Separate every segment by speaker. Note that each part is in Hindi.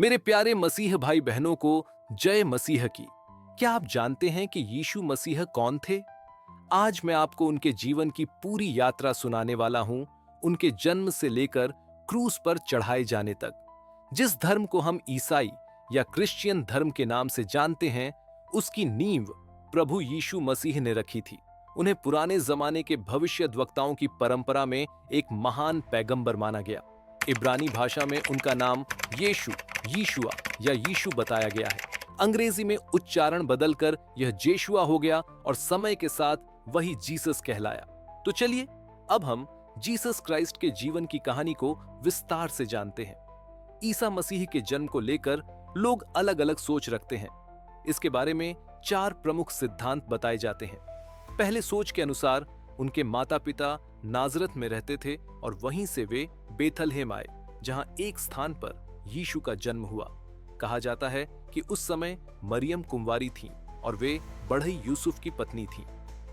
Speaker 1: मेरे प्यारे मसीह भाई बहनों को जय मसीह की। क्या आप जानते हैं कि यीशु मसीह कौन थे? आज मैं आपको उनके जीवन की पूरी यात्रा सुनाने वाला हूं, उनके जन्म से लेकर क्रूस पर चढ़ाए जाने तक। जिस धर्म को हम ईसाई या क्रिश्चियन धर्म के नाम से जानते हैं, उसकी नींव प्रभु यीशु मसीह ने रखी थी। उन्हें पुराने जमाने के भविष्यद्वक्ताओं की परंपरा में एक महान पैगंबर माना गया। इब्रानी भाषा में उनका नाम यीशु, यीशुआ या यीशु बताया गया है। अंग्रेजी में उच्चारण बदलकर यह जेशुआ हो गया और समय के साथ वही जीसस कहलाया। तो चलिए अब हम जीसस क्राइस्ट के जीवन की कहानी को विस्तार से जानते हैं। ईसा मसीह के जन्म को लेकर लोग अलग अलग सोच रखते हैं। इसके बारे में 4 प्रमुख सिद्धांत बताए जाते हैं। पहले सोच के अनुसार उनके माता पिता नाजरत में रहते थे और वहीं से वे बेथलहेम आए, जहां एक स्थान पर यीशु का जन्म हुआ। कहा जाता है कि उस समय मरियम कुंवारी थीं और वे बढ़ई यूसुफ की पत्नी थीं।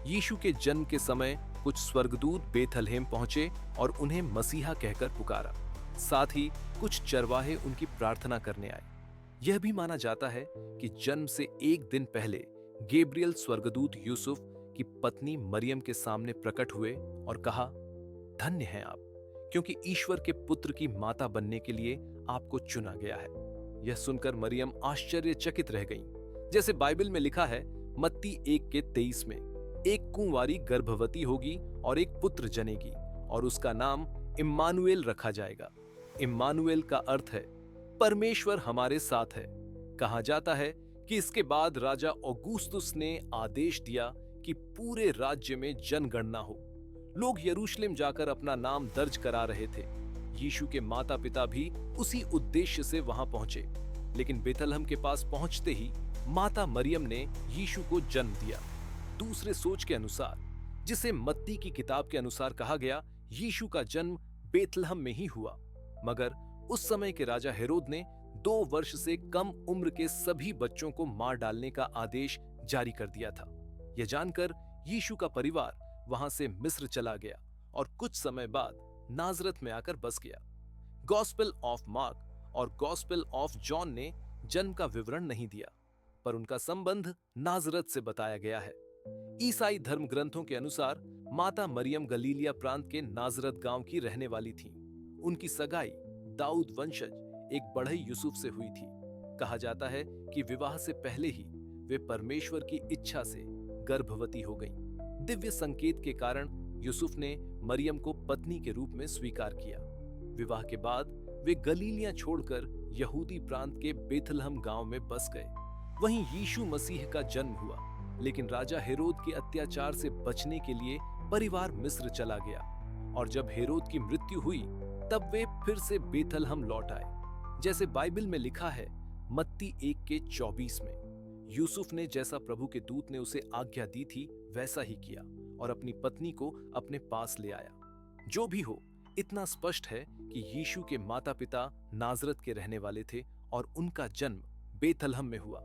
Speaker 1: यीशु के जन्म के समय कुछ स्वर्गदूत बेथलहेम पहुंचे और उन्हें मसीहा कहकर पुकारा। साथ ही कुछ चरवाहे उनकी प्रार्थना करने आए। यह भी माना जाता है कि जन्म से एक दिन पहले गैब्रियल स्वर्गदूत यूसुफ की पत्नी मरियम के सामने प्रकट हुए और कहा, धन्य हैं आप, क्योंकि ईश्वर के पुत्र की माता बनने के लिए आपको चुना गया है। यह सुनकर मरियम आश्चर्यचकित रह गईं। जैसे बाइबल में लिखा है, मत्ती 1:23 में, एक कुंवारी गर्भवती होगी और एक पुत्र जनेगी और उसका नाम इम्मानुएल रखा जाएगा। इम्मानुएल का अर्थ है परमेश्वर हमारे साथ है। कहा जाता है कि इसके बाद राजा औगुस्तुस ने आदेश दिया कि पूरे राज्य में जनगणना हो। लोग यरूशलेम जाकर अपना नाम दर्ज करा रहे थे। यीशु के माता पिता भी उसी उद्देश्य से वहां पहुंचे। लेकिन बेथलहम के पास पहुंचते ही माता मरियम ने यीशु को जन्म दिया। दूसरे सोच के अनुसार, जिसे मत्ती की किताब के अनुसार कहा गया, यीशु का जन्म बेथलहम में ही हुआ। मगर उस समय के राजा हेरोद ने 2 वर्ष से कम उम्र के सभी बच्चों को मार डालने का आदेश जारी कर दिया था। यह जानकर यीशु का परिवार वहां से मिस्र चला गया और कुछ समय बाद नाजरत में आकर बस गया। गॉस्पेल ऑफ मार्क और गॉस्पेल ऑफ जॉन ने जन्म का विवरण नहीं दिया, पर उनका संबंध नाजरत से बताया गया है। ईसाई धर्म ग्रंथों के अनुसार माता मरियम गलीलिया प्रांत के नाजरत गांव की रहने वाली थी। उनकी सगाई दाऊद वंशज एक बढ़ई यूसुफ से हुई थी। कहा जाता है कि विवाह से पहले ही वे परमेश्वर की इच्छा से गर्भवती हो गईं। दिव्य संकेत के कारण यूसुफ ने मरियम को पत्नी के रूप में स्वीकार किया। विवाह के बाद वे गलीलिया छोड़कर यहूदी प्रांत के बेथलहम गांव में बस गए। वहीं यीशु मसीह का जन्म हुआ, लेकिन राजा हेरोद के अत्याचार से बचने के लिए परिवार मिस्र चला गया और जब हेरोद की मृत्यु हुई तब वे फिर से बेथलहम लौट आए। जैसे बाइबल में लिखा है, मत्ती 1:24 में, यूसुफ ने जैसा प्रभु के दूत ने उसे आज्ञा दी थी वैसा ही किया और अपनी पत्नी को अपने पास ले आया। जो भी हो, इतना स्पष्ट है कि यीशु के माता पिता नाजरत के रहने वाले थे और उनका जन्म बेथलहम में हुआ।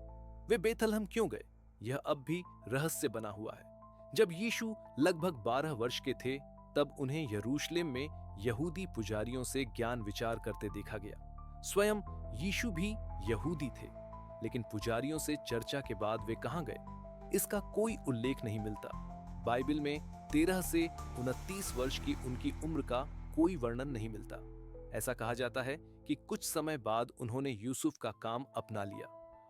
Speaker 1: वे बेथलहम क्यों गए, यह अब भी रहस्य बना हुआ है। जब यीशु लगभग 12 वर्ष के थे तब उन्हें यरूशलेम में यहूदी पुजारियों से ज्ञान विचार करते देखा गया। स्वयं यीशु भी यहूदी थे, लेकिन पुजारियों से चर्चा के बाद वे कहां गए, इसका कोई उल्लेख नहीं मिलता। बाइबल में 13 से 29 वर्ष की उनकी उम्र का कोई वर्णन नहीं मिलता। ऐसा कहा जाता है कि कुछ समय बाद उन्होंने यूसुफ का काम अपना लिया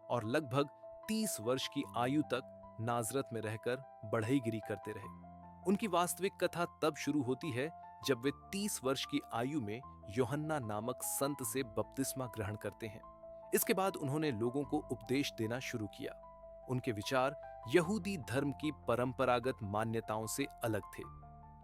Speaker 1: और लगभग 30 वर्ष की आयु तक नाजरत में रहकर बढ़ईगिरी करते रहे। उनकी वास्तविक कथा तब शुरू होती है जब वे 30 वर्ष की आयु में यूहन्ना नामक संत से बपतिस्मा ग्रहण करते हैं। इसके बाद उन्होंने लोगों को उपदेश देना शुरू किया। उनके विचार यहूदी धर्म की परंपरागत मान्यताओं से अलग थे।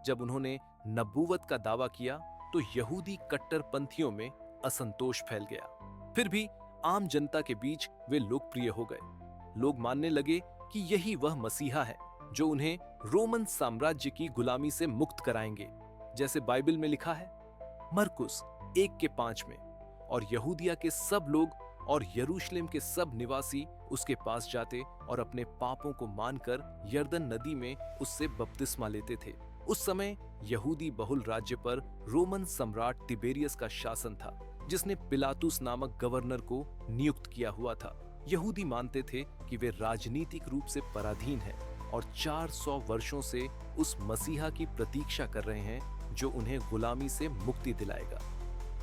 Speaker 1: जब उन्होंने नबूवत का दावा किया तो यहूदी कट्टरपंथियों में असंतोष फैल गया। फिर भी आम जनता के बीच वे लोकप्रिय हो गए। लोग मानने लगे कि यही वह मसीहा है जो उन्हें रोमन साम्राज्य की गुलामी से मुक्त कराएंगे। जैसे बाइबल में लिखा है, मरकुस 1:5 में, और यहूदिया के सब लोग और यरूशलेम के सब निवासी उसके पास जाते और अपने पापों को मानकर यर्दन नदी में उससे बपतिस्मा लेते थे। उस समय यहूदी बहुल राज्य पर रोमन सम्राट तिबेरियस का शासन था, जिसने पिलातुस नामक गवर्नर को नियुक्त किया हुआ था। यहूदी मानते थे कि वे राजनीतिक रूप से पराधीन हैं और 400 वर्षों से उस मसीहा की प्रतीक्षा कर रहे हैं जो उन्हें गुलामी से मुक्ति दिलाएगा।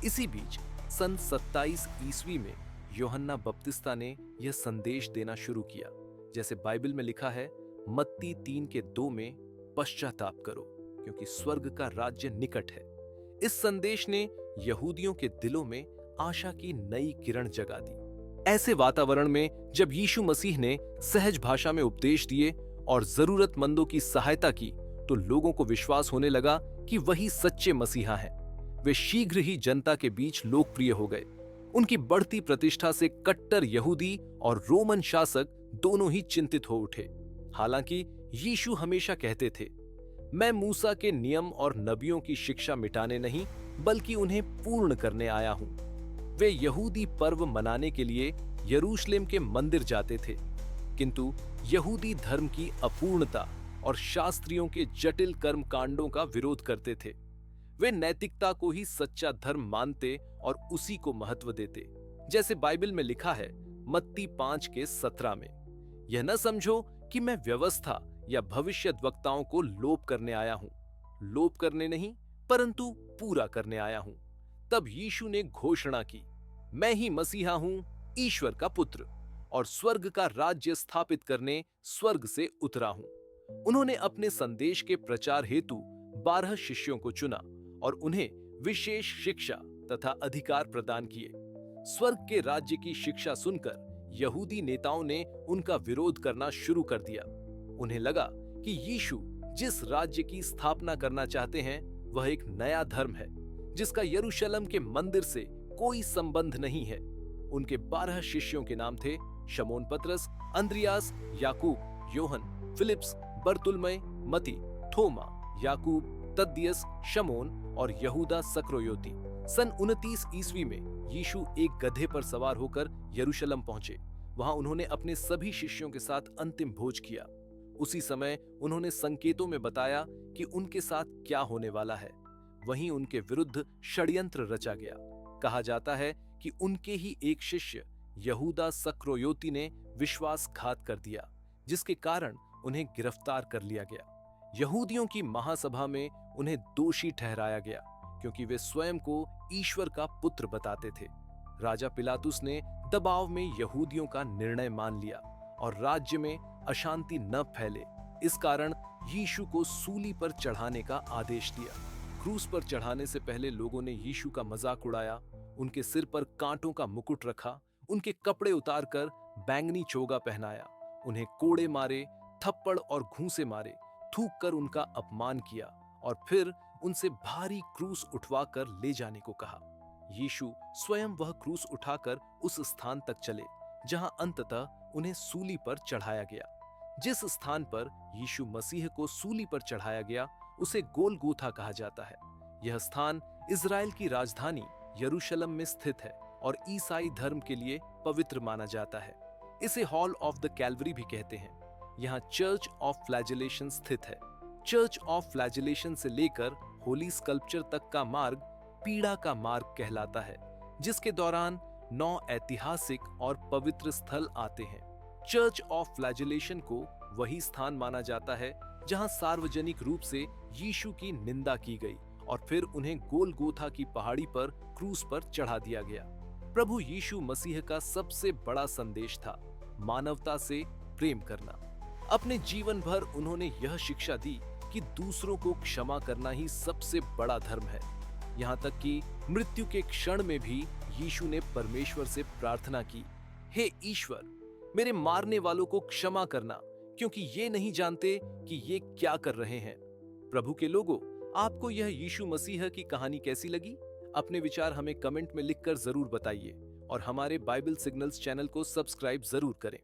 Speaker 1: इसी बीच सन 27 ईस्वी में यूहन्ना बपतिस्ता ने यह संदेश देना शुरू किया, जैसे बाइबल में लिखा है, मत्ती 3:2 में, पश्चाताप करो क्योंकि स्वर्ग का राज्य निकट है। इस संदेश ने यहूदियों के दिलों में आशा की नई किरण जगा दी। ऐसे वातावरण में जब यीशु मसीह ने सहज भाषा में उपदेश दिए और जरूरतमंदों की सहायता की, तो लोगों को विश्वास होने लगा कि वही सच्चे मसीहा हैं। वे शीघ्र ही जनता के बीच लोकप्रिय हो गए। उनकी बढ़ती प्रतिष्ठा से कट्टर यहूदी और रोमन शासक दोनों ही चिंतित हो उठे। हालांकि यीशु हमेशा कहते थे, मैं मूसा के नियम और नबियों की शिक्षा मिटाने नहीं, बल्कि उन्हें पूर्ण करने आया हूं। वे यहूदी पर्व मनाने के लिए यरूशलेम के मंदिर जाते थे, किंतु यहूदी धर्म की अपूर्णता और शास्त्रियों के जटिल कर्म कांडों का विरोध करते थे। वे नैतिकता को ही सच्चा धर्म मानते और उसी को महत्व देते, जैसे बाइबल में लिखा है मत्ती 5:17 में, यह न समझो कि मैं व्यवस्था या भविष्यद्वक्ताओं को लोप करने आया हूं। लोप करने नहीं, परंतु पूरा करने आया हूं। तब यीशु ने घोषणा की, मैं ही मसीहा हूं, ईश्वर का पुत्र, और स्वर्ग का राज्य स्थापित करने स्वर्ग से उतरा हूं। उन्होंने अपने संदेश के प्रचार हेतु 12 शिष्यों को चुना और उन्हें विशेष शिक्षा तथा अधिकार प्रदान किए। स्वर्ग के राज्य की शिक्षा सुनकर यहूदी नेताओं ने उनका विरोध करना शुरू कर दिया। उन्हें लगा कि यीशु जिस राज्य की स्थापना करना चाहते हैं वह एक नया धर्म है, जिसका यरूशलेम के मंदिर से कोई संबंध नहीं है। उनके 12 शिष्यों के नाम थे शमौन पतरस, अंद्रियास, याकूब, योहन, फिलिप्स, बरतुल्मै, मती, थोमा, याकूब, तद्दियस, शमौन और यहूदा सक्रोयोती। सन 29 ईस्वी में यीशु एक गधे पर सवार होकर यरूशलेम पहुंचे। वहां उन्होंने अपने सभी शिष्यों के साथ अंतिम भोज किया। उसी समय उन्होंने संकेतों में बताया कि उनके साथ क्या होने वाला है। वहीं उनके विरुद्ध षड्यंत्र रचा गया। कहा जाता है कि उनके ही एक शिष्य यहूदा सक्रोयोती ने विश्वासघात कर दिया, जिसके कारण उन्हें गिरफ्तार कर लिया गया। यहूदियों की महासभा में उन्हें दोषी ठहराया गया, क्योंकि वे स्वयं को ईश्वर का पुत्र बताते थे। राजा पिलातुस ने दबाव में यहूदियों का निर्णय मान लिया और राज्य में अशांति न फैले, इस कारण यीशु को सूली पर चढ़ाने का आदेश दिया। क्रूस पर चढ़ाने से पहले लोगों ने यीशु का मजाक उड़ाया, उनके सिर पर कांटों का मुकुट रखा, उनके कपड़े उतारकर बैंगनी चोगा पहनाया, उन्हें कोड़े मारे, थप्पड़ और घूंसे मारे, थूक कर उनका अपमान किया और फिर उनसे भारी क्रूस उठवाकर ले जाने को कहा। यीशु स्वयं वह क्रूस उठाकर उस स्थान तक चले जहां अंततः उन्हें सूली पर चढ़ाया गया। जिस स्थान पर यीशु मसीह को सूली पर चढ़ाया गया उसे गोलगोथा कहा जाता है। यह स्थान इजराइल की राजधानी यरूशलेम में स्थित है और ईसाई धर्म के लिए पवित्र माना जाता है। इसे हॉल ऑफ द कैलवरी भी कहते हैं। यहाँ चर्च ऑफ फ्लैजिलेशन स्थित है। चर्च ऑफ फ्लैजिलेशन से लेकर होली स्कल्पचर तक का मार्ग पीड़ा का मार्ग कहलाता है, जिसके दौरान 9 ऐतिहासिक और पवित्र स्थल आते हैं। चर्च ऑफ फ्लैजिलेशन को वही स्थान माना जाता है जहां सार्वजनिक रूप से यीशु की निंदा की गई और फिर उन्हें गोलगोथा की पहाड़ी पर क्रूस पर चढ़ा दिया गया। प्रभु यीशु मसीह का सबसे बड़ा संदेश था मानवता से प्रेम करना। अपने जीवन भर उन्होंने यह शिक्षा दी कि दूसरों को क्षमा करना ही सबसे बड़ा धर्म है। यहाँ तक कि मृत्यु के क्षण में भी यीशु ने परमेश्वर से प्रार्थना की, हे ईश्वर, मेरे मारने वालों को क्षमा करना, क्योंकि ये नहीं जानते कि ये क्या कर रहे हैं। प्रभु के लोगों, आपको यह यीशु मसीह की कहानी कैसी लगी? अपने विचार हमें कमेंट में लिखकर जरूर बताइए और हमारे बाइबल सिग्नल्स चैनल को सब्सक्राइब जरूर करें।